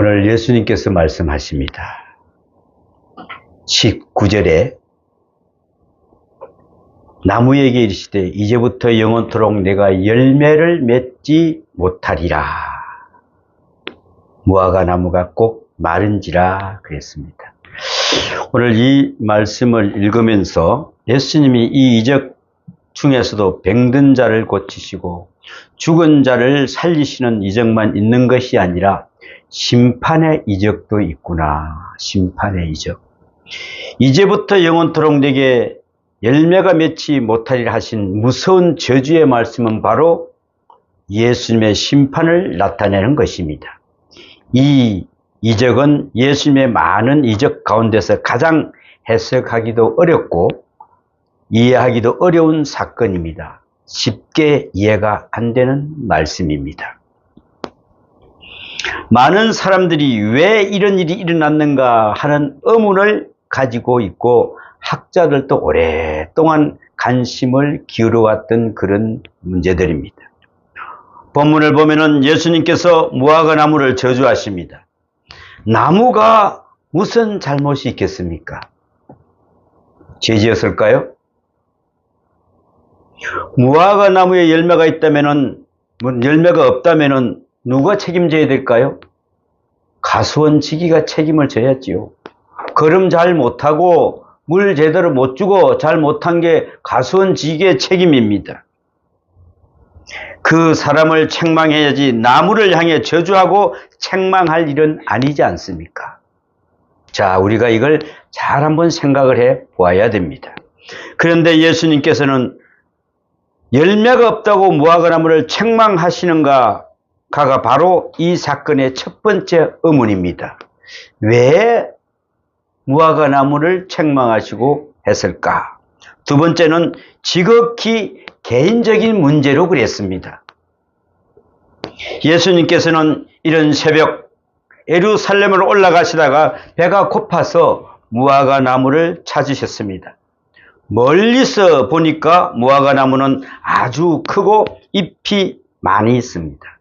오늘 예수님께서 말씀하십니다. 19절에 나무에게 이르시되 이제부터 영원토록 내가 열매를 맺지 못하리라. 무화과 나무가 꼭 마른지라 그랬습니다. 오늘 이 말씀을 읽으면서 예수님이 이 이적 중에서도 병든 자를 고치시고 죽은 자를 살리시는 이적만 있는 것이 아니라 심판의 이적도 있구나. 심판의 이적. 이제부터 영원토록 내게 열매가 맺지 못하리라 하신 무서운 저주의 말씀은 바로 예수님의 심판을 나타내는 것입니다. 이 이적은 예수님의 많은 이적 가운데서 가장 해석하기도 어렵고 이해하기도 어려운 사건입니다. 쉽게 이해가 안 되는 말씀입니다. 많은 사람들이 왜 이런 일이 일어났는가 하는 의문을 가지고 있고 학자들도 오랫동안 관심을 기울여왔던 그런 문제들입니다. 본문을 보면은 예수님께서 무화과 나무를 저주하십니다. 나무가 무슨 잘못이 있겠습니까? 죄 지었을까요? 무화과 나무에 열매가 있다면은, 열매가 없다면은 누가 책임져야 될까요? 가수원지기가 책임을 져야지요. 걸음 잘 못하고 물 제대로 못 주고 잘 못한 게 가수원지기의 책임입니다. 그 사람을 책망해야지 나무를 향해 저주하고 책망할 일은 아니지 않습니까? 자, 우리가 이걸 잘 한번 생각을 해 보아야 됩니다. 그런데 예수님께서는 열매가 없다고 무화과 나무를 책망하시는가가 바로 이 사건의 첫 번째 의문입니다. 왜 무화과 나무를 책망하시고 했을까? 두 번째는 지극히 개인적인 문제로 그랬습니다. 예수님께서는 이런 새벽 예루살렘으로 올라가시다가 배가 고파서 무화과 나무를 찾으셨습니다. 멀리서 보니까 무화과 나무는 아주 크고 잎이 많이 있습니다.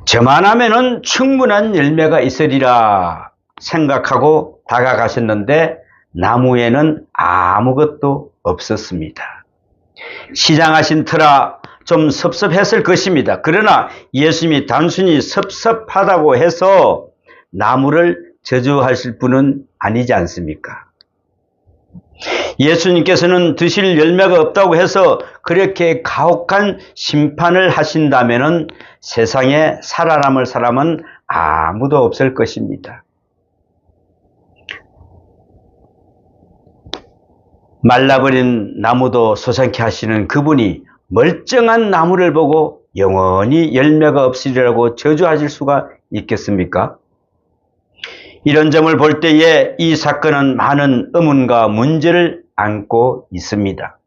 저만하면은 충분한 열매가 있으리라 생각하고 다가가셨는데 나무에는 아무것도 없었습니다. 시장하신 터라 좀 섭섭했을 것입니다. 그러나 예수님이 단순히 섭섭하다고 해서 나무를 저주하실 분은 아니지 않습니까? 예수님께서는 드실 열매가 없다고 해서 그렇게 가혹한 심판을 하신다면은 세상에 살아남을 사람은 아무도 없을 것입니다. 말라버린 나무도 솟아나게 하시는 그분이 멀쩡한 나무를 보고 영원히 열매가 없으리라고 저주하실 수가 있겠습니까? 이런 점을 볼 때에 이 사건은 많은 의문과 문제를 안고 있습니다.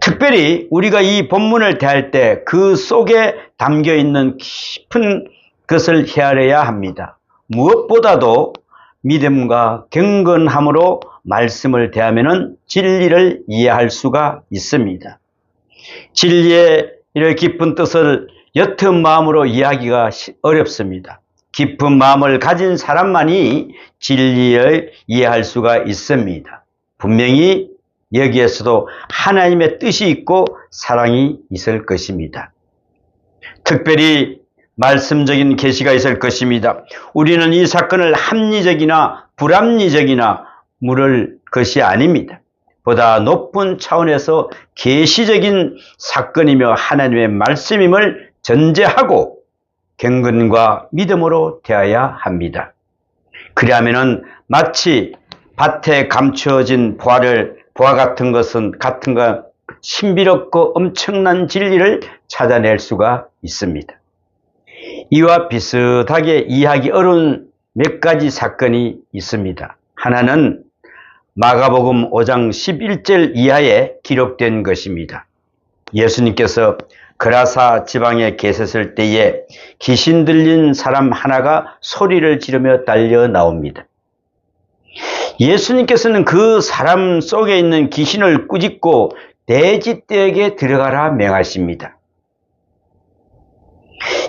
특별히 우리가 이 본문을 대할 때 그 속에 담겨 있는 깊은 것을 헤아려야 합니다. 무엇보다도 믿음과 경건함으로 말씀을 대하면 진리를 이해할 수가 있습니다. 진리의 이런 깊은 뜻을 옅은 마음으로 이해하기가 어렵습니다. 깊은 마음을 가진 사람만이 진리를 이해할 수가 있습니다. 분명히 여기에서도 하나님의 뜻이 있고 사랑이 있을 것입니다. 특별히 말씀적인 계시가 있을 것입니다. 우리는 이 사건을 합리적이나 불합리적이나 물을 것이 아닙니다. 보다 높은 차원에서 계시적인 사건이며 하나님의 말씀임을 전제하고 경건과 믿음으로 대해야 합니다. 그리하면은 마치 밭에 감추어진 보화 같은 것과 신비롭고 엄청난 진리를 찾아낼 수가 있습니다. 이와 비슷하게 이해하기 어려운 몇 가지 사건이 있습니다. 하나는 마가복음 5장 11절 이하에 기록된 것입니다. 예수님께서 그라사 지방에 계셨을 때에 귀신 들린 사람 하나가 소리를 지르며 달려 나옵니다. 예수님께서는 그 사람 속에 있는 귀신을 꾸짖고 돼지떼에게 들어가라 명하십니다.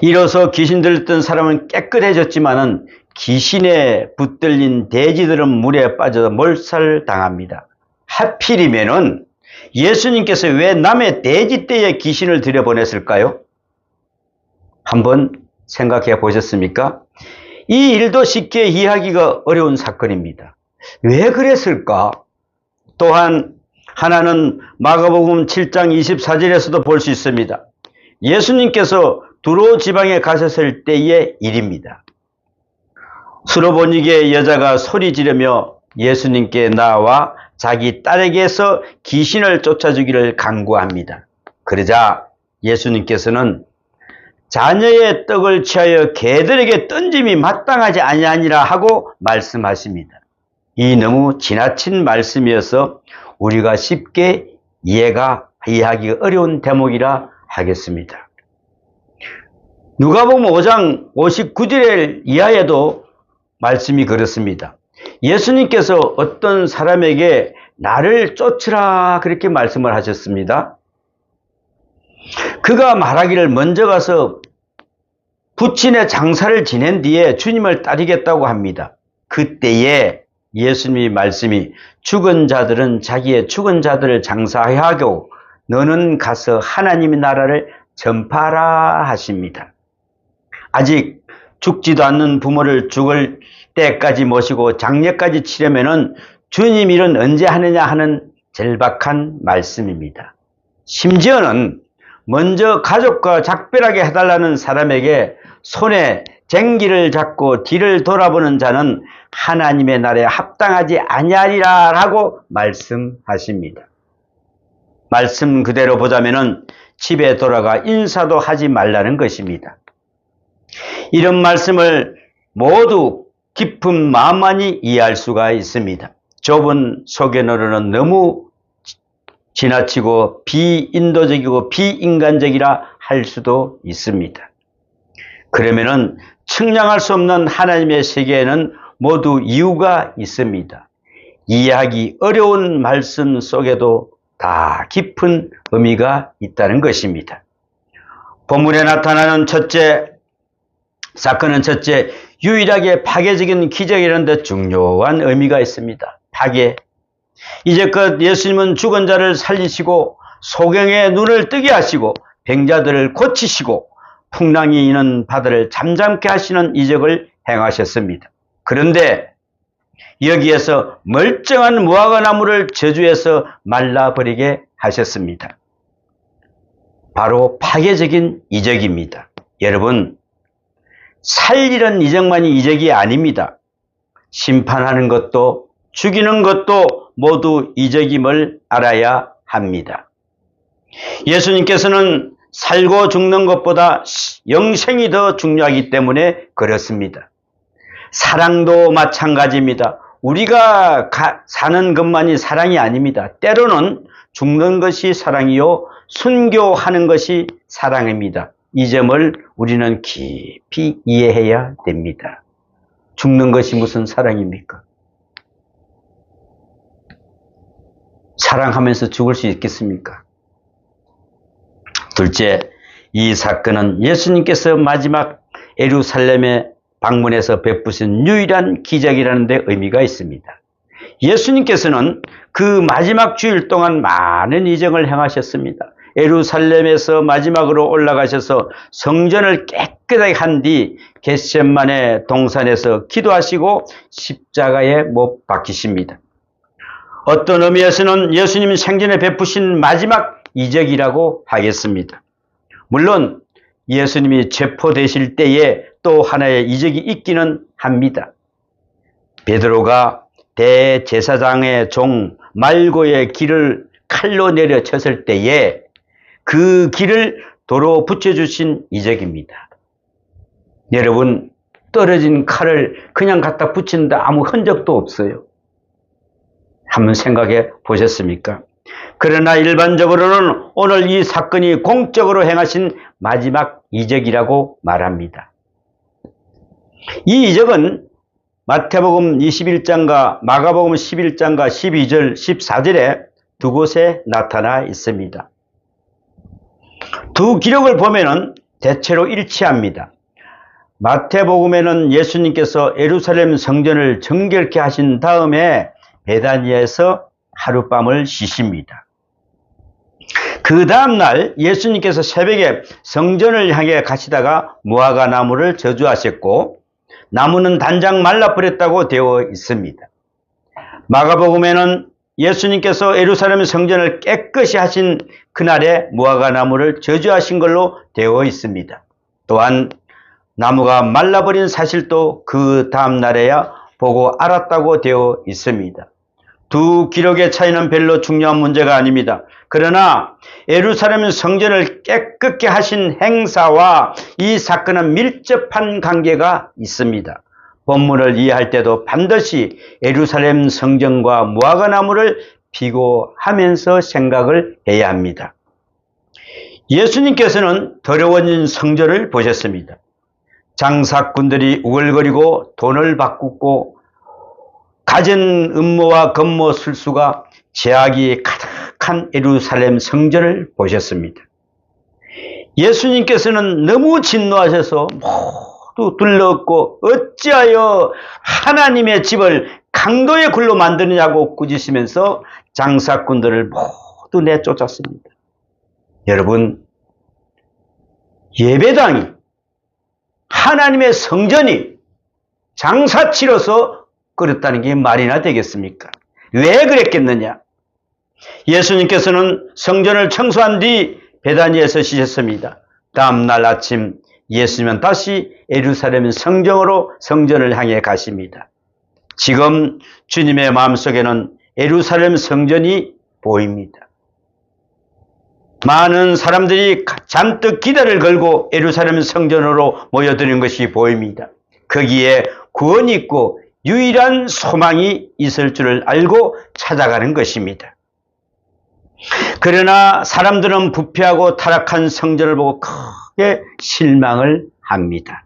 이로써 귀신 들렸던 사람은 깨끗해졌지만은 귀신에 붙들린 돼지들은 물에 빠져 몰살당합니다. 하필이면은 예수님께서 왜 남의 돼지떼에 귀신을 들여보냈을까요? 한번 생각해 보셨습니까? 이 일도 쉽게 이해하기가 어려운 사건입니다. 왜 그랬을까? 또한 하나는 마가복음 7장 24절에서도 볼 수 있습니다. 예수님께서 두로 지방에 가셨을 때의 일입니다. 수로보니게 여자가 소리 지르며 예수님께 나와 자기 딸에게서 귀신을 쫓아주기를 간구합니다. 그러자 예수님께서는 자녀의 떡을 취하여 개들에게 던짐이 마땅하지 아니하니라 하고 말씀하십니다. 이 너무 지나친 말씀이어서 우리가 쉽게 이해하기 어려운 대목이라 하겠습니다. 누가복음 5장 59절 이하에도 말씀이 그렇습니다. 예수님께서 어떤 사람에게 나를 쫓으라 그렇게 말씀을 하셨습니다. 그가 말하기를 먼저 가서 부친의 장사를 지낸 뒤에 주님을 따르겠다고 합니다. 그때에 예수님의 말씀이 죽은 자들은 자기의 죽은 자들을 장사하게 하고 너는 가서 하나님의 나라를 전파하라 하십니다. 아직 죽지도 않는 부모를 죽을 때까지 모시고 장례까지 치려면은 주님 일은 언제 하느냐 하는 절박한 말씀입니다. 심지어는 먼저 가족과 작별하게 해달라는 사람에게 손에 쟁기를 잡고 뒤를 돌아보는 자는 하나님의 나라에 합당하지 아니하리라 라고 말씀하십니다. 말씀 그대로 보자면은 집에 돌아가 인사도 하지 말라는 것입니다. 이런 말씀을 모두 깊은 마음만이 이해할 수가 있습니다. 좁은 소견으로는 너무 지나치고 비인도적이고 비인간적이라 할 수도 있습니다. 그러면은 측량할 수 없는 하나님의 세계에는 모두 이유가 있습니다. 이해하기 어려운 말씀 속에도 다 깊은 의미가 있다는 것입니다. 본문에 나타나는 첫째 사건은 유일하게 파괴적인 기적이라는 데 중요한 의미가 있습니다. 파괴. 이제껏 예수님은 죽은 자를 살리시고 소경의 눈을 뜨게 하시고 병자들을 고치시고 풍랑이 있는 바다를 잠잠케 하시는 이적을 행하셨습니다. 그런데 여기에서 멀쩡한 무화과나무를 저주해서 말라버리게 하셨습니다. 바로 파괴적인 이적입니다. 여러분, 살리는 이적만이 이적이 아닙니다. 심판하는 것도 죽이는 것도 모두 이적임을 알아야 합니다. 예수님께서는 살고 죽는 것보다 영생이 더 중요하기 때문에 그렇습니다. 사랑도 마찬가지입니다. 우리가 사는 것만이 사랑이 아닙니다. 때로는 죽는 것이 사랑이요 순교하는 것이 사랑입니다. 이 점을 우리는 깊이 이해해야 됩니다. 죽는 것이 무슨 사랑입니까? 사랑하면서 죽을 수 있겠습니까? 둘째, 이 사건은 예수님께서 마지막 예루살렘에 방문해서 베푸신 유일한 기적이라는 데 의미가 있습니다. 예수님께서는 그 마지막 주일 동안 많은 이적을 행하셨습니다. 예루살렘에서 마지막으로 올라가셔서 성전을 깨끗하게 한 뒤 겟세마네 동산에서 기도하시고 십자가에 못 박히십니다. 어떤 의미에서는 예수님 생전에 베푸신 마지막 이적이라고 하겠습니다. 물론 예수님이 체포되실 때에 또 하나의 이적이 있기는 합니다. 베드로가 대제사장의 종 말고의 길을 칼로 내려쳤을 때에 그 길을 도로 붙여주신 이적입니다. 여러분, 떨어진 칼을 그냥 갖다 붙이는데 아무 흔적도 없어요. 한번 생각해 보셨습니까? 그러나 일반적으로는 오늘 이 사건이 공적으로 행하신 마지막 이적이라고 말합니다. 이 이적은 마태복음 21장과 마가복음 11장과 12절, 14절에 두 곳에 나타나 있습니다. 두 기록을 보면은 대체로 일치합니다. 마태복음에는 예수님께서 예루살렘 성전을 정결케 하신 다음에 베다니아에서 하룻밤을 쉬십니다. 그 다음날 예수님께서 새벽에 성전을 향해 가시다가 무화과 나무를 저주하셨고 나무는 단장 말라버렸다고 되어 있습니다. 마가복음에는 예수님께서 예루살렘 성전을 깨끗이 하신 그날에 무화과 나무를 저주하신 걸로 되어 있습니다. 또한 나무가 말라버린 사실도 그 다음 날에야 보고 알았다고 되어 있습니다. 두 기록의 차이는 별로 중요한 문제가 아닙니다. 그러나 예루살렘 성전을 깨끗게 하신 행사와 이 사건은 밀접한 관계가 있습니다. 본문을 이해할 때도 반드시 예루살렘 성전과 무화과 나무를 비교하면서 생각을 해야 합니다. 예수님께서는 더러워진 성전을 보셨습니다. 장사꾼들이 우글거리고 돈을 바꾸고 갖은 음모와 건모 술수가 죄악이 가득한 예루살렘 성전을 보셨습니다. 예수님께서는 너무 진노하셔서 모두 둘러엎고 어찌하여 하나님의 집을 강도의 굴로 만드느냐고 꾸짖으면서 장사꾼들을 모두 내쫓았습니다. 여러분, 예배당이 하나님의 성전이 장사치로서 그랬다는 게 말이나 되겠습니까? 왜 그랬겠느냐? 예수님께서는 성전을 청소한 뒤 베다니에서 쉬셨습니다. 다음 날 아침 예수님은 다시 예루살렘 성전을 향해 가십니다. 지금 주님의 마음속에는 예루살렘 성전이 보입니다. 많은 사람들이 잔뜩 기대를 걸고 예루살렘 성전으로 모여드는 것이 보입니다. 거기에 구원이 있고 유일한 소망이 있을 줄을 알고 찾아가는 것입니다. 그러나 사람들은 부패하고 타락한 성전을 보고 크게 실망을 합니다.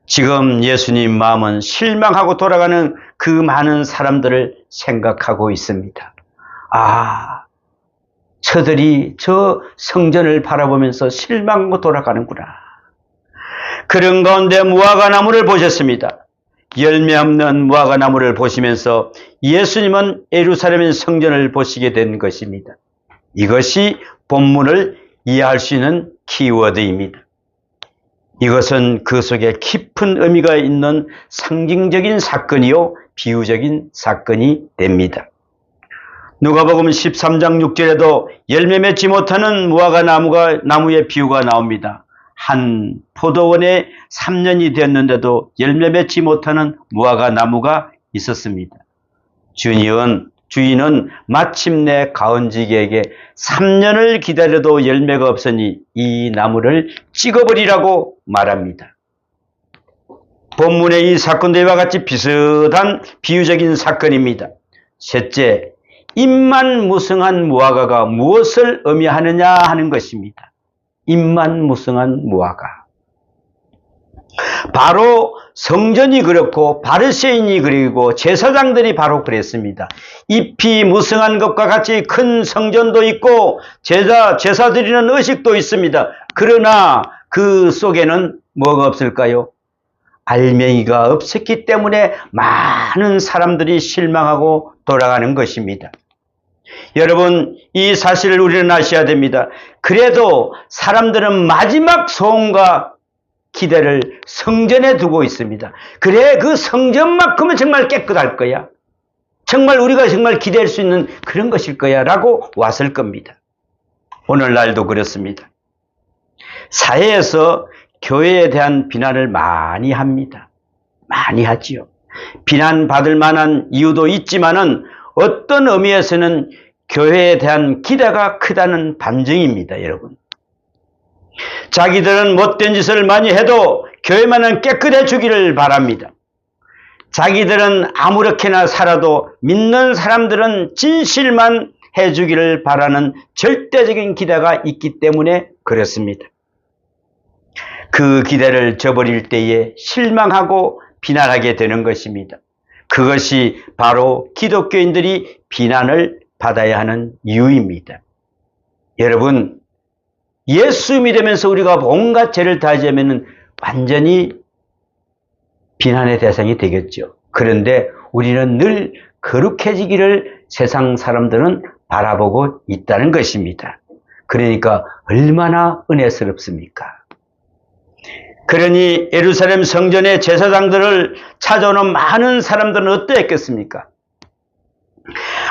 지금 예수님 마음은 실망하고 돌아가는 그 많은 사람들을 생각하고 있습니다. 저들이 저 성전을 바라보면서 실망하고 돌아가는구나. 그런 가운데 무화과 나무를 보셨습니다. 열매 없는 무화과 나무를 보시면서 예수님은 예루살렘 성전을 보시게 된 것입니다. 이것이 본문을 이해할 수 있는 키워드입니다. 이것은 그 속에 깊은 의미가 있는 상징적인 사건이요 비유적인 사건이 됩니다. 누가복음 13장 6절에도 열매 맺지 못하는 무화과 나무의 비유가 나옵니다. 한 포도원에 3년이 되었는데도 열매 맺지 못하는 무화과 나무가 있었습니다. 주인은 마침내 가은지기에게 3년을 기다려도 열매가 없으니 이 나무를 찍어버리라고 말합니다. 본문의 이 사건도 이와 같이 비슷한 비유적인 사건입니다. 셋째, 잎만 무성한 무화과가 무엇을 의미하느냐 하는 것입니다. 잎만 무성한 무화과. 바로 성전이 그렇고 바리새인이 그리고 제사장들이 바로 그랬습니다. 잎이 무성한 것과 같이 큰 성전도 있고 제사 드리는 의식도 있습니다. 그러나 그 속에는 뭐가 없을까요? 알맹이가 없었기 때문에 많은 사람들이 실망하고 돌아가는 것입니다. 여러분, 이 사실을 우리는 아셔야 됩니다. 그래도 사람들은 마지막 소원과 기대를 성전에 두고 있습니다. 그래, 그 성전만큼은 정말 깨끗할 거야. 정말 우리가 정말 기대할 수 있는 그런 것일 거야 라고 왔을 겁니다. 오늘날도 그렇습니다. 사회에서 교회에 대한 비난을 많이 합니다. 많이 하지요. 비난받을 만한 이유도 있지만은 어떤 의미에서는 교회에 대한 기대가 크다는 반증입니다, 여러분. 자기들은 못된 짓을 많이 해도 교회만은 깨끗해 주기를 바랍니다. 자기들은 아무렇게나 살아도 믿는 사람들은 진실만 해주기를 바라는 절대적인 기대가 있기 때문에 그렇습니다. 그 기대를 저버릴 때에 실망하고 비난하게 되는 것입니다. 그것이 바로 기독교인들이 비난을 받아야 하는 이유입니다. 여러분, 예수 믿으면서 우리가 온갖 죄를 다하자면 완전히 비난의 대상이 되겠죠. 그런데 우리는 늘 거룩해지기를 세상 사람들은 바라보고 있다는 것입니다. 그러니까 얼마나 은혜스럽습니까? 그러니 예루살렘 성전의 제사장들을 찾아오는 많은 사람들은 어떠했겠습니까?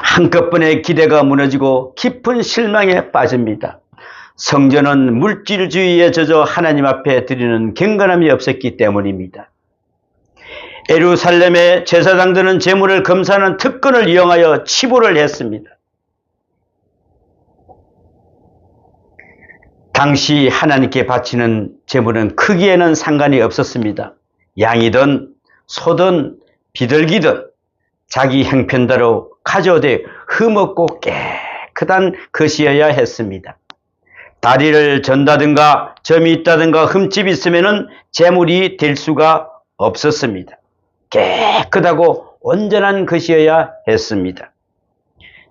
한꺼번에 기대가 무너지고 깊은 실망에 빠집니다. 성전은 물질주의에 젖어 하나님 앞에 드리는 경건함이 없었기 때문입니다. 예루살렘의 제사장들은 제물을 검사하는 특권을 이용하여 치부를 했습니다. 당시 하나님께 바치는 제물은 크기에는 상관이 없었습니다. 양이든 소든 비둘기든 자기 형편대로 가져오되 흠없고 깨끗한 것이어야 했습니다. 다리를 전다든가 점이 있다든가 흠집이 있으면 제물이 될 수가 없었습니다. 깨끗하고 온전한 것이어야 했습니다.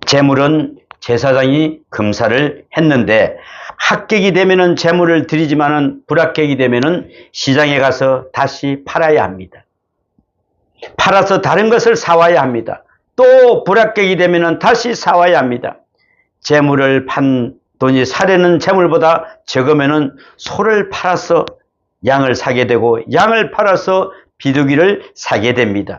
제물은 제사장이 검사를 했는데 합격이 되면은 제물을 드리지만은 불합격이 되면은 시장에 가서 다시 팔아야 합니다. 팔아서 다른 것을 사와야 합니다. 또 불합격이 되면은 다시 사와야 합니다. 제물을 판 돈이 사려는 제물보다 적으면은 소를 팔아서 양을 사게 되고 양을 팔아서 비둘기를 사게 됩니다.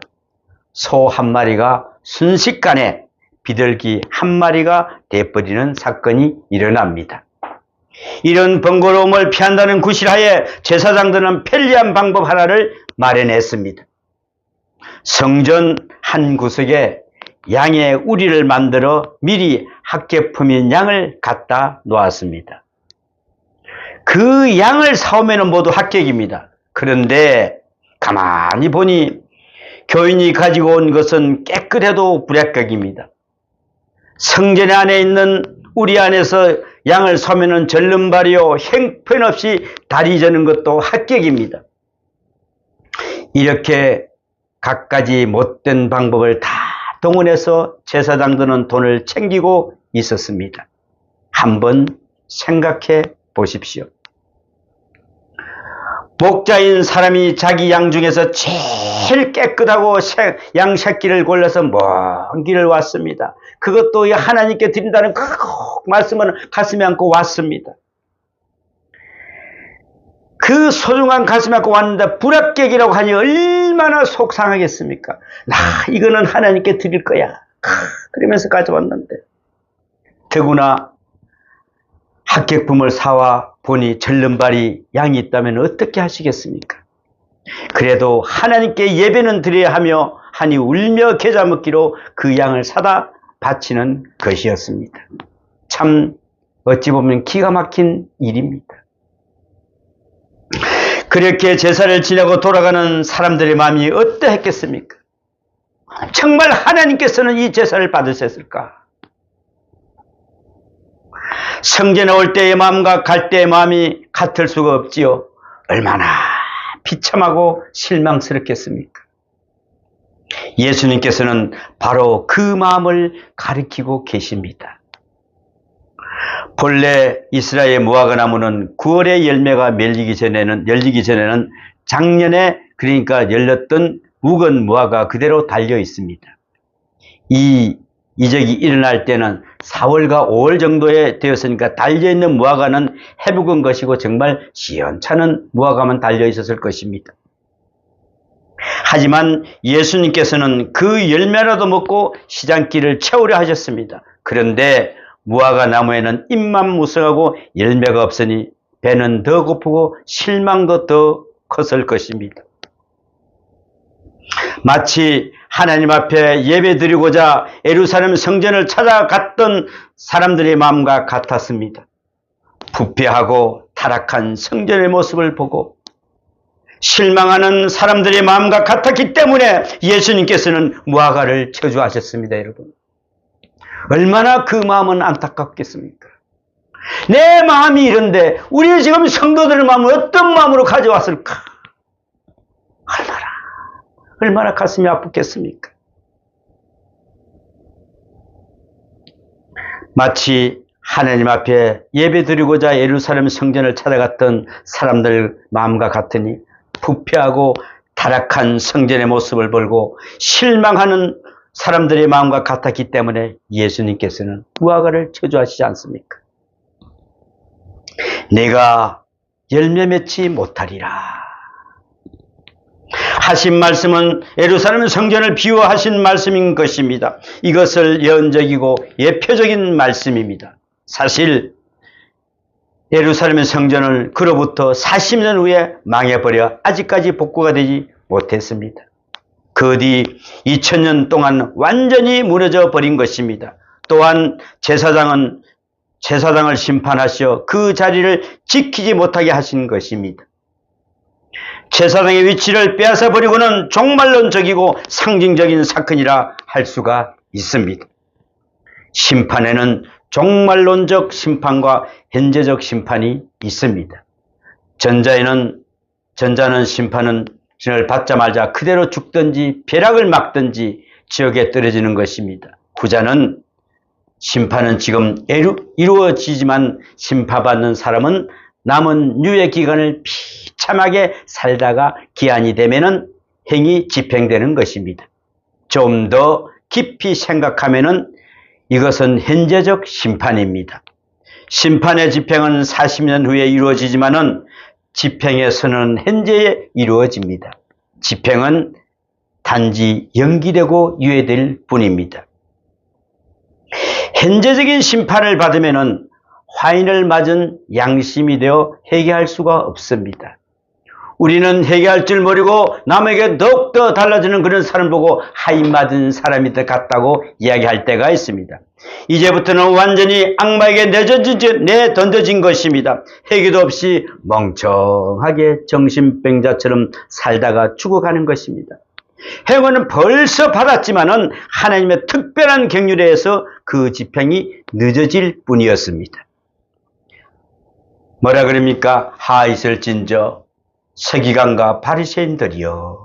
소 한 마리가 순식간에 비둘기 한 마리가 돼버리는 사건이 일어납니다. 이런 번거로움을 피한다는 구실하에 제사장들은 편리한 방법 하나를 마련했습니다. 성전 한 구석에 양의 우리를 만들어 미리 합격품인 양을 갖다 놓았습니다. 그 양을 사오면 모두 합격입니다. 그런데 가만히 보니 교인이 가지고 온 것은 깨끗해도 불합격입니다. 성전 안에 있는 우리 안에서 양을 사면은 절름발이요 형편없이 다리 저는 것도 합격입니다. 이렇게 갖가지 못된 방법을 다 동원해서 제사장들은 돈을 챙기고 있었습니다. 한번 생각해 보십시오. 목자인 사람이 자기 양 중에서 제일 깨끗하고 양 새끼를 골라서 먼 길을 왔습니다. 그것도 하나님께 드린다는 그 말씀을 가슴에 안고 왔습니다. 그 소중한 가슴에 안고 왔는데 불합격이라고 하니 얼마나 속상하겠습니까? 이거는 하나님께 드릴 거야. 그러면서 가져왔는데 더구나 합격품을 사와 보니 절름발이 양이 있다면 어떻게 하시겠습니까? 그래도 하나님께 예배는 드려야 하니 울며 겨자 먹기로 그 양을 사다 바치는 것이었습니다. 참 어찌 보면 기가 막힌 일입니다. 그렇게 제사를 지내고 돌아가는 사람들의 마음이 어떠했겠습니까? 정말 하나님께서는 이 제사를 받으셨을까? 성전에 올 때의 마음과 갈 때의 마음이 같을 수가 없지요. 얼마나 비참하고 실망스럽겠습니까? 예수님께서는 바로 그 마음을 가리키고 계십니다. 본래 이스라엘 무화과 나무는 9월에 열매가 열리기 전에는 작년에 그러니까 열렸던 묵은 무화과 그대로 달려 있습니다. 이 이적이 일어날 때는 4월과 5월 정도에 되었으니까 달려있는 무화과는 해묵은 것이고 정말 시원찮은 무화과만 달려 있었을 것입니다. 하지만 예수님께서는 그 열매라도 먹고 시장길을 채우려 하셨습니다. 그런데 무화과 나무에는 잎만 무성하고 열매가 없으니 배는 더 고프고 실망도 더 컸을 것입니다. 마치 하나님 앞에 예배드리고자 예루살렘 성전을 찾아갔던 사람들의 마음과 같았습니다. 부패하고 타락한 성전의 모습을 보고 실망하는 사람들의 마음과 같았기 때문에 예수님께서는 무화과를 저주하셨습니다. 여러분, 얼마나 그 마음은 안타깝겠습니까? 내 마음이 이런데 우리 지금 성도들의 마음을 어떤 마음으로 가져왔을까? 얼마나 가슴이 아프겠습니까? 마치 하나님 앞에 예배드리고자 예루살렘 성전을 찾아갔던 사람들 마음과 같으니 부패하고 타락한 성전의 모습을 보고 실망하는 사람들의 마음과 같았기 때문에 예수님께서는 무화과를 저주하시지 않습니까? 내가 열매 맺지 못하리라 하신 말씀은 예루살렘 성전을 비유하신 말씀인 것입니다. 이것을 예언적이고 예표적인 말씀입니다. 사실 예루살렘 성전을 그로부터 40년 후에 망해버려 아직까지 복구가 되지 못했습니다. 그 뒤 2000년 동안 완전히 무너져 버린 것입니다. 또한 제사장을 심판하시어 그 자리를 지키지 못하게 하신 것입니다. 제사장의 위치를 빼앗아 버리고는 종말론적이고 상징적인 사건이라 할 수가 있습니다. 심판에는 종말론적 심판과 현재적 심판이 있습니다. 전자는 심판을 받자마자 그대로 죽든지 벼락을 맞든지 지옥에 떨어지는 것입니다. 후자는 심판은 지금 이루어지지만 심판받는 사람은 남은 유예 기간을 비참하게 살다가 기한이 되면은 행이 집행되는 것입니다. 좀 더 깊이 생각하면은 이것은 현재적 심판입니다. 심판의 집행은 40년 후에 이루어지지만은 집행의 선언은 현재에 이루어집니다. 집행은 단지 연기되고 유예될 뿐입니다. 현재적인 심판을 받으면은 화인을 맞은 양심이 되어 회개할 수가 없습니다. 우리는 회개할 줄 모르고 남에게 더욱더 달라지는 그런 사람을 보고 하인 맞은 사람이 더 같다고 이야기할 때가 있습니다. 이제부터는 완전히 악마에게 내던져진 것입니다. 회개도 없이 멍청하게 정신병자처럼 살다가 죽어가는 것입니다. 행운은 벌써 받았지만은 하나님의 특별한 경륜에 의해서 그 집행이 늦어질 뿐이었습니다. 뭐라 그럽니까? 하있을진저 서기관과 바리새인들이여.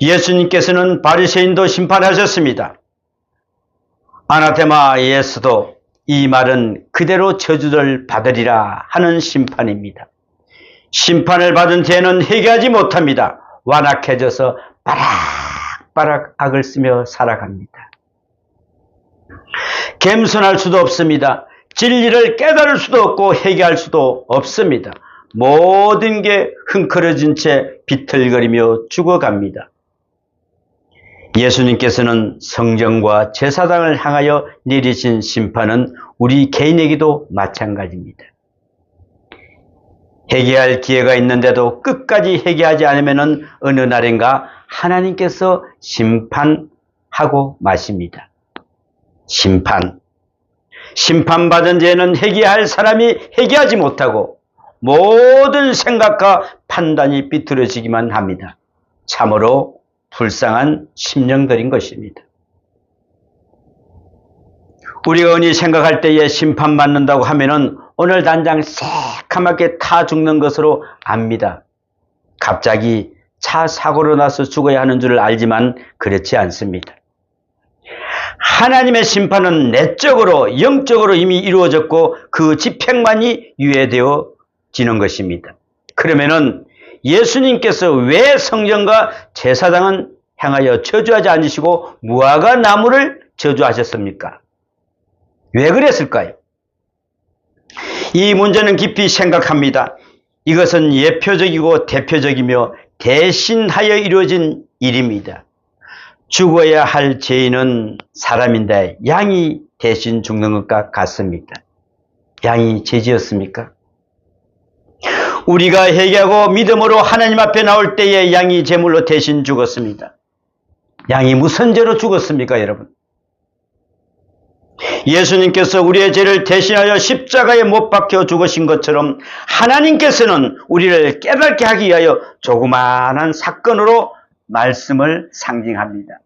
예수님께서는 바리새인도 심판하셨습니다. 아나테마 예수도 이 말은 그대로 저주를 받으리라 하는 심판입니다. 심판을 받은 죄는 회개하지 못합니다. 완악해져서 바락바락 악을 쓰며 살아갑니다. 겸손할 수도 없습니다. 진리를 깨달을 수도 없고 회개할 수도 없습니다. 모든 게 흥커러진 채 비틀거리며 죽어갑니다. 예수님께서는 성전과 제사장을 향하여 내리신 심판은 우리 개인에게도 마찬가지입니다. 회개할 기회가 있는데도 끝까지 회개하지 않으면 어느 날인가 하나님께서 심판하고 마십니다. 심판받은 죄는 회개할 사람이 회개하지 못하고 모든 생각과 판단이 삐뚤어지기만 합니다. 참으로 불쌍한 심령들인 것입니다. 우리가 흔히 생각할 때에 심판받는다고 하면은 오늘 당장 새카맣게 타 죽는 것으로 압니다. 갑자기 차 사고로 나서 죽어야 하는 줄 알지만 그렇지 않습니다. 하나님의 심판은 내적으로 영적으로 이미 이루어졌고 그 집행만이 유예되어지는 것입니다. 그러면은 예수님께서 왜 성전과 제사장은 향하여 저주하지 않으시고 무화과 나무를 저주하셨습니까? 왜 그랬을까요? 이 문제는 깊이 생각합니다. 이것은 예표적이고 대표적이며 대신하여 이루어진 일입니다. 죽어야 할 죄인은 사람인데 양이 대신 죽는 것과 같습니다. 양이 죄지었습니까? 우리가 회개하고 믿음으로 하나님 앞에 나올 때에 양이 제물로 대신 죽었습니다. 양이 무슨 죄로 죽었습니까, 여러분? 예수님께서 우리의 죄를 대신하여 십자가에 못 박혀 죽으신 것처럼 하나님께서는 우리를 깨닫게 하기 위하여 조그마한 사건으로 말씀을 상징합니다.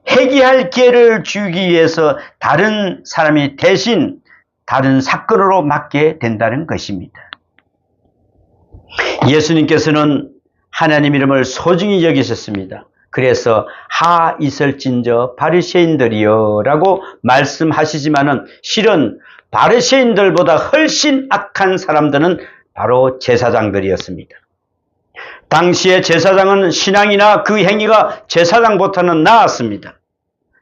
회개할 기회를 주기 위해서 다른 사람이 대신 다른 사건으로 맡게 된다는 것입니다. 예수님께서는 하나님 이름을 소중히 여기셨습니다. 그래서 하 있을진저 바리새인들이여 라고 말씀하시지만은 실은 바리새인들보다 훨씬 악한 사람들은 바로 제사장들이었습니다. 당시의 제사장은 신앙이나 그 행위가 제사장보다는 나았습니다.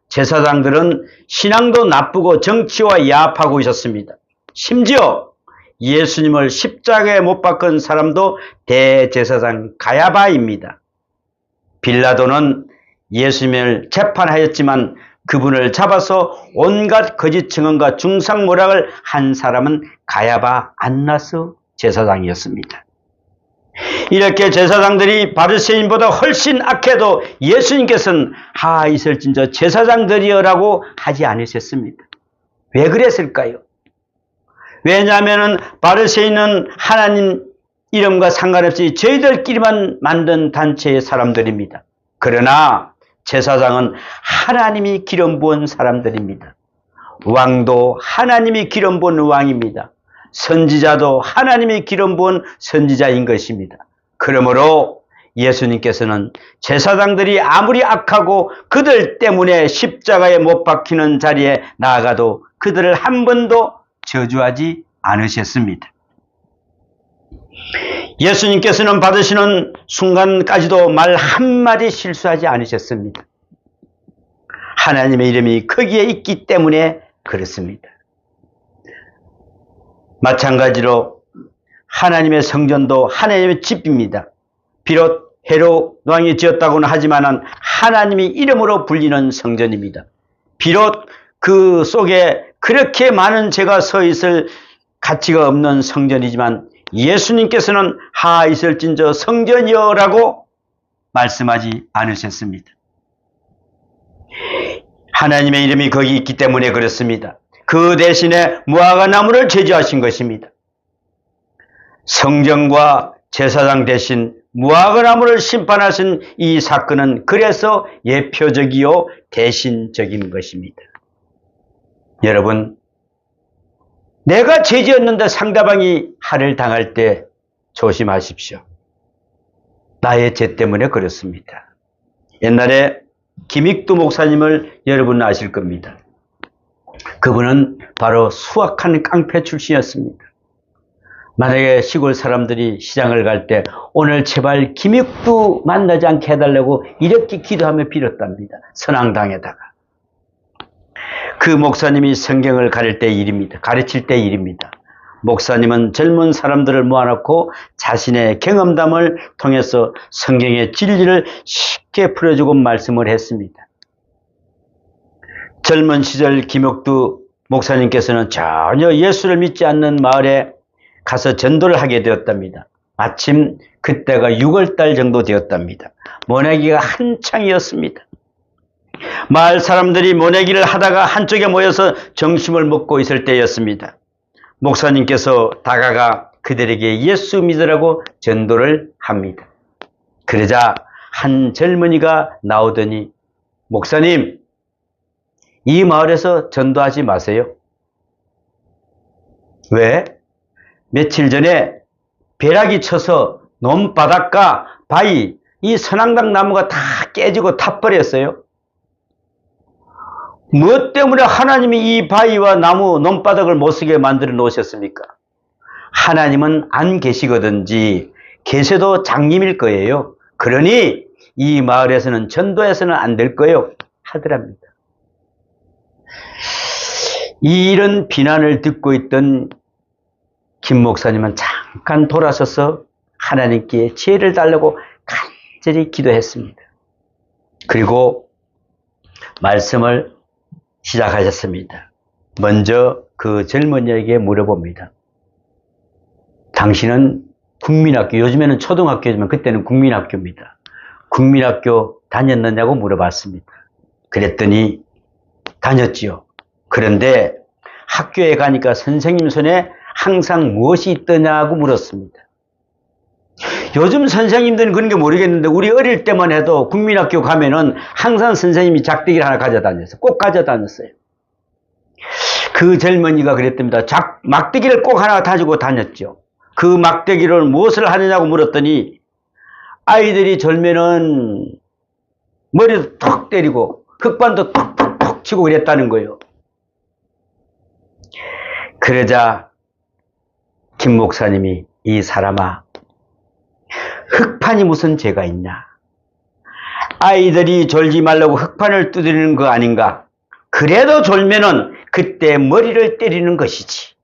제사장들은 신앙도 나쁘고 정치와 야합하고 있었습니다. 심지어 예수님을 십자가에 못 박은 사람도 대제사장 가야바입니다. 빌라도는 예수님을 재판하였지만 그분을 잡아서 온갖 거짓 증언과 중상모략을 한 사람은 가야바 안나스 제사장이었습니다. 이렇게 제사장들이 바리새인보다 훨씬 악해도 예수님께서는 있을진저 제사장들이여라고 하지 않으셨습니다. 왜 그랬을까요? 왜냐하면 바리새인은 하나님 이름과 상관없이 저희들끼리만 만든 단체의 사람들입니다. 그러나 제사장은 하나님이 기름 부은 사람들입니다. 왕도 하나님이 기름 부은 왕입니다. 선지자도 하나님이 기름 부은 선지자인 것입니다. 그러므로 예수님께서는 제사장들이 아무리 악하고 그들 때문에 십자가에 못 박히는 자리에 나아가도 그들을 한 번도 저주하지 않으셨습니다. 예수님께서는 받으시는 순간까지도 말 한마디 실수하지 않으셨습니다. 하나님의 이름이 거기에 있기 때문에 그렇습니다. 마찬가지로 하나님의 성전도 하나님의 집입니다. 비록 헤롯 왕이 지었다고는 하지만 하나님이 이름으로 불리는 성전입니다. 비록 그 속에 그렇게 많은 죄가 서 있을 가치가 없는 성전이지만 예수님께서는 있을진저 성전이여라고 말씀하지 않으셨습니다. 하나님의 이름이 거기 있기 때문에 그렇습니다. 그 대신에 무화과 나무를 제지하신 것입니다. 성전과 제사장 대신 무화과 나무를 심판하신 이 사건은 그래서 예표적이요 대신적인 것입니다. 여러분, 내가 죄지었는데 상대방이 할을 당할 때 조심하십시오. 나의 죄 때문에 그렇습니다. 옛날에 김익두 목사님을 여러분 아실 겁니다. 그분은 바로 수악한 깡패 출신이었습니다. 만약에 시골 사람들이 시장을 갈 때 오늘 제발 김익두 만나지 않게 해달라고 이렇게 기도하며 빌었답니다. 선앙당에다가. 그 목사님이 성경을 가르칠 때 일입니다. 목사님은 젊은 사람들을 모아놓고 자신의 경험담을 통해서 성경의 진리를 쉽게 풀어주고 말씀을 했습니다. 젊은 시절 김옥두 목사님께서는 전혀 예수를 믿지 않는 마을에 가서 전도를 하게 되었답니다. 마침 그때가 6월달 정도 되었답니다. 모내기가 한창이었습니다. 마을 사람들이 모내기를 하다가 한쪽에 모여서 점심을 먹고 있을 때였습니다. 목사님께서 다가가 그들에게 예수 믿으라고 전도를 합니다. 그러자 한 젊은이가 나오더니 목사님, 이 마을에서 전도하지 마세요. 왜? 며칠 전에 벼락이 쳐서 논바닥과 바위, 이 선앙당 나무가 다 깨지고 타버렸어요. 무엇 때문에 하나님이 이 바위와 나무, 논바닥을 못쓰게 만들어 놓으셨습니까? 하나님은 안 계시거든지 계셔도 장님일 거예요. 그러니 이 마을에서는 전도해서는 안 될 거예요 하더랍니다. 이런 비난을 듣고 있던 김 목사님은 잠깐 돌아서서 하나님께 지혜를 달라고 간절히 기도했습니다. 그리고 말씀을 시작하셨습니다. 먼저 그 젊은이에게 물어봅니다. 당신은 국민학교, 요즘에는 초등학교지만 그때는 국민학교입니다. 국민학교 다녔느냐고 물어봤습니다. 그랬더니 다녔지요. 그런데 학교에 가니까 선생님 손에 항상 무엇이 있더냐고 물었습니다. 요즘 선생님들은 그런 게 모르겠는데 우리 어릴 때만 해도 국민학교 가면은 항상 선생님이 작대기를 하나 가져다녔어요. 꼭 가져다녔어요. 그 젊은이가 그랬답니다. 막대기를 꼭 하나 가지고 다녔죠. 그 막대기를 무엇을 하느냐고 물었더니 아이들이 졸면은 머리도 톡 때리고 흙반도 톡톡톡 치고 그랬다는 거예요. 그러자 김 목사님이 이 사람아, 흑판이 무슨 죄가 있냐? 아이들이 졸지 말라고 흑판을 두드리는 거 아닌가? 그래도 졸면은 그때 머리를 때리는 것이지.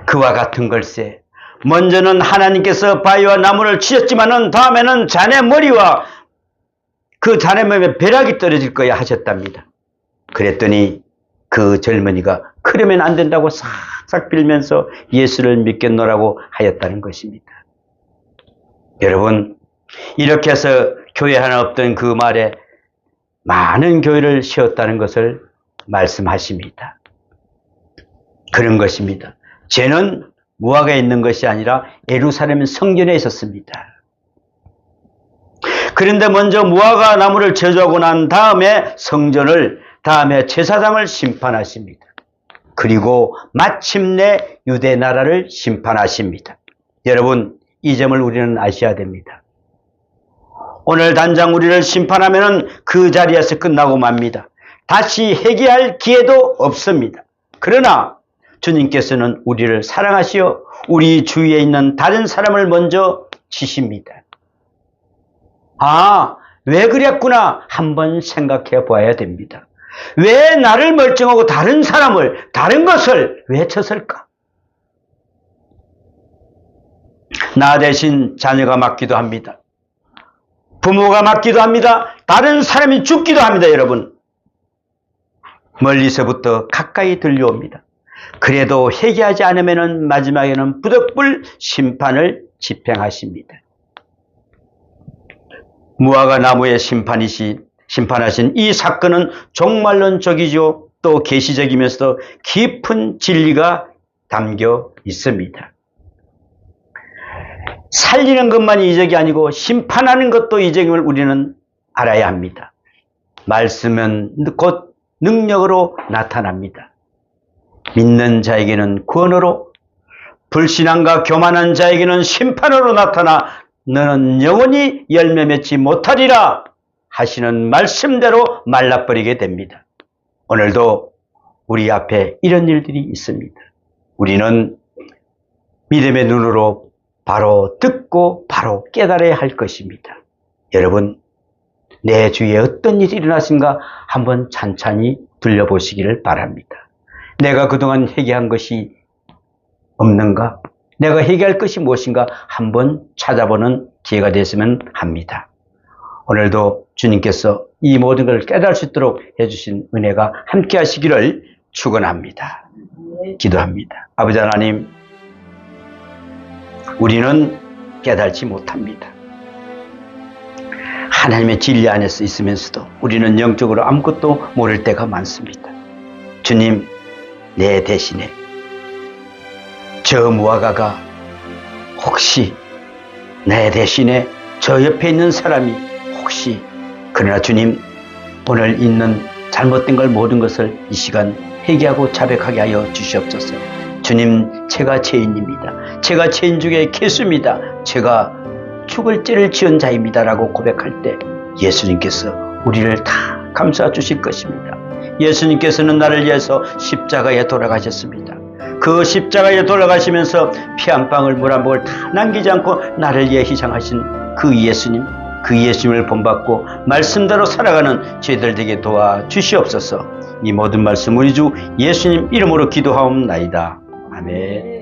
그와 같은 걸세. 먼저는 하나님께서 바위와 나무를 치셨지만은 다음에는 자네 머리와 그 자네 몸에 벼락이 떨어질 거야 하셨답니다. 그랬더니 그 젊은이가 그러면 안 된다고 싹싹 빌면서 예수를 믿겠노라고 하였다는 것입니다. 여러분, 이렇게 해서 교회 하나 없던 그 말에 많은 교회를 세웠다는 것을 말씀하십니다. 그런 것입니다. 죄는 무화과에 있는 것이 아니라 예루살렘 성전에 있었습니다. 그런데 먼저 무화과 나무를 저주하고 난 다음에 성전을, 다음에 제사장을 심판하십니다. 그리고 마침내 유대 나라를 심판하십니다. 여러분, 이 점을 우리는 아셔야 됩니다. 오늘 단장 우리를 심판하면 그 자리에서 끝나고 맙니다. 다시 회개할 기회도 없습니다. 그러나 주님께서는 우리를 사랑하시어 우리 주위에 있는 다른 사람을 먼저 치십니다. 아, 왜 그랬구나 한번 생각해 봐야 됩니다. 왜 나를 멀쩡하고 다른 사람을, 다른 것을 왜 쳤을까? 나 대신 자녀가 맞기도 합니다. 부모가 맞기도 합니다. 다른 사람이 죽기도 합니다. 여러분, 멀리서부터 가까이 들려옵니다. 그래도 회개하지 않으면 마지막에는 부득불 심판을 집행하십니다. 무화과 나무의 심판하신 이 사건은 종말론적이죠. 또 계시적이면서도 깊은 진리가 담겨 있습니다. 살리는 것만이 이적이 아니고 심판하는 것도 이적임을 우리는 알아야 합니다. 말씀은 곧 능력으로 나타납니다. 믿는 자에게는 구원으로, 불신앙과 교만한 자에게는 심판으로 나타나 너는 영원히 열매 맺지 못하리라 하시는 말씀대로 말라버리게 됩니다. 오늘도 우리 앞에 이런 일들이 있습니다. 우리는 믿음의 눈으로 바로 듣고 바로 깨달아야 할 것입니다. 여러분, 내 주위에 어떤 일이 일어나신가 한번 찬찬히 들려보시기를 바랍니다. 내가 그동안 회개한 것이 없는가? 내가 회개할 것이 무엇인가 한번 찾아보는 기회가 됐으면 합니다. 오늘도 주님께서 이 모든 걸 깨달을 수 있도록 해주신 은혜가 함께 하시기를 축원합니다. 기도합니다. 아버지 하나님, 우리는 깨달지 못합니다. 하나님의 진리 안에서 있으면서도 우리는 영적으로 아무것도 모를 때가 많습니다. 주님, 내 대신에 저 무화과가 혹시 내 대신에 저 옆에 있는 사람이 혹시, 그러나 주님, 오늘 있는 잘못된 걸 모든 것을 이 시간 회개하고 자백하게 하여 주시옵소서. 주님, 제가 죄인입니다. 제가 죄인 중에 개수입니다. 제가 죽을 죄를 지은 자입니다 라고 고백할 때 예수님께서 우리를 다 감싸 주실 것입니다. 예수님께서는 나를 위해서 십자가에 돌아가셨습니다. 그 십자가에 돌아가시면서 피 한 방울 물 한 모금 다 남기지 않고 나를 위해 희생하신 그 예수님, 그 예수님을 본받고 말씀대로 살아가는 저희들 되게 도와주시옵소서. 이 모든 말씀 우리 주 예수님 이름으로 기도하옵나이다. 아멘.